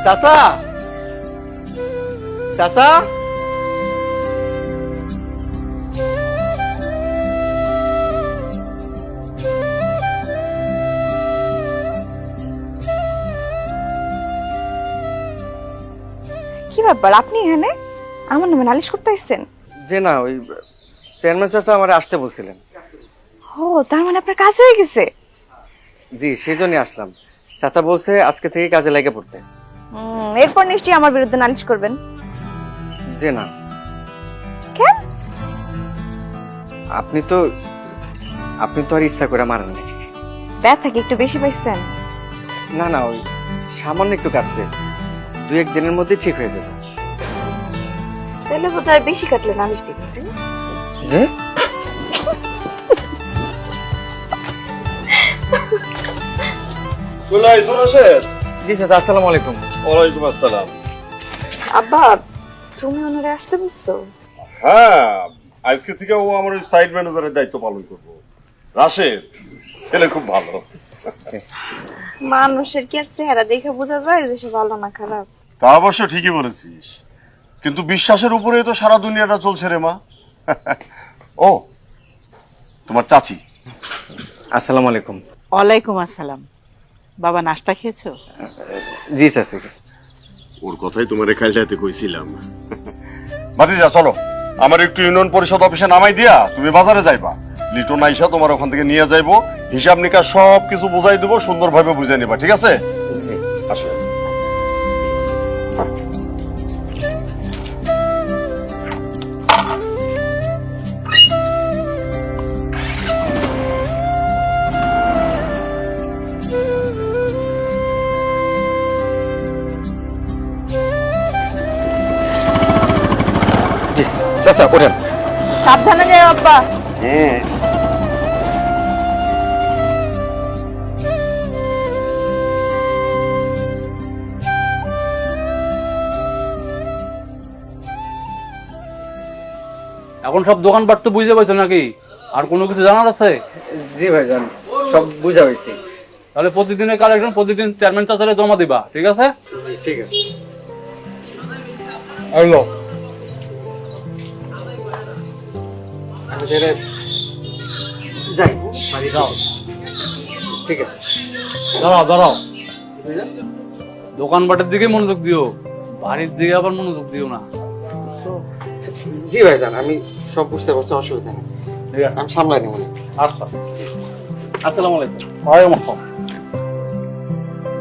চাচা, চাচা, কি ব্যাপার আপনি এখানে? আমার নামে নালিশ করতে আসছেন? যে না ওই চেয়ারম্যান চাচা আমার আসতে বলছিলেন। ও, তার মানে আপনার কাজ হয়ে গেছে। জি সেই জন্যই আসলাম। চাচা বলছে আজকে থেকে কাজে লেগে পড়তে। এরপর নিশ্চয়ই আমার বিরুদ্ধে নালিশ করবেন। যে না, কেন? আপনি তো আর ইচ্ছা করে মারেন না। ব্যথা কি একটু বেশি পাইছেন? না না, ওই সামান্য একটু কাটছে, 2-1 দিনের মধ্যে ঠিক হয়ে যাবে। তাহলে বোধহয় বেশি কাটলে নালিশ দিবেন, তাই না? যে জি চাচা, আসসালামু আলাইকুম। ওয়ালাইকুম আসসালাম। আব্বা, তুমি ওনারে আসতে বলছো? হ্যাঁ, আজকে থেকে ও আমার ওই সাইড ম্যানেজারের দায়িত্ব পালন করবো। রাশেদ ছেলে খুব ভালো। মানুষের কি আর চেহারা দেখে বোঝা যায় যে সে ভালো না খারাপ? তা অবশ্য ঠিকই বলেছিস, কিন্তু বিশ্বাসের উপরেই তো সারা দুনিয়াটা চলছে রে মা। ও তোমার চাচি। আসসালামু আলাইকুম। ওয়ালাইকুম আসসালাম। বাবা নাস্তা খেয়েছো? জি চাচি। ওর কথাই তোমার রেখালটাতে কইছিলাম। ভাতিজা চলো, আমার একটু ইউনিয়ন পরিষদ অফিসে নামাই দিয়া তুমি বাজারে যাইবা। লিটন আইসা তোমার ওখান থেকে নিয়ে যাইবো, হিসাব নিকাশ সব কিছু বুঝাই দেবো, সুন্দরভাবে বুঝে নিবা, ঠিক আছে? জি আসো। জি চাচা, ওঠেন। সাবধানে যাও আব্বা। হ্যাঁ এখন সব দোকানপাট তো বুঝতে পারছো নাকি? আর কোনো কিছু জানার আছে? জি ভাইজান, সব বুঝা হয়েছে। তাহলে প্রতিদিনের কালেকশন প্রতিদিন চেয়ারম্যান চাচারে জমা দিবা, ঠিক আছে? জি ঠিক আছে। আইলো আমি তাহলে যাই, বাড়ি যাও। ঠিক আছে। দাঁড়াও দাঁড়াও, দোকানপাটের দিকে মনোযোগ দিও, বাড়ির দিকে আবার মনোযোগ দিও না। জি ভাইজান, আমি সব বুঝতে পারছি, অসুবিধা নেই, ঠিক আছে, আমি সামলাই নেব। আচ্ছা। আসসালামু আলাইকুম। ওয়ালাইকুম আসসালাম।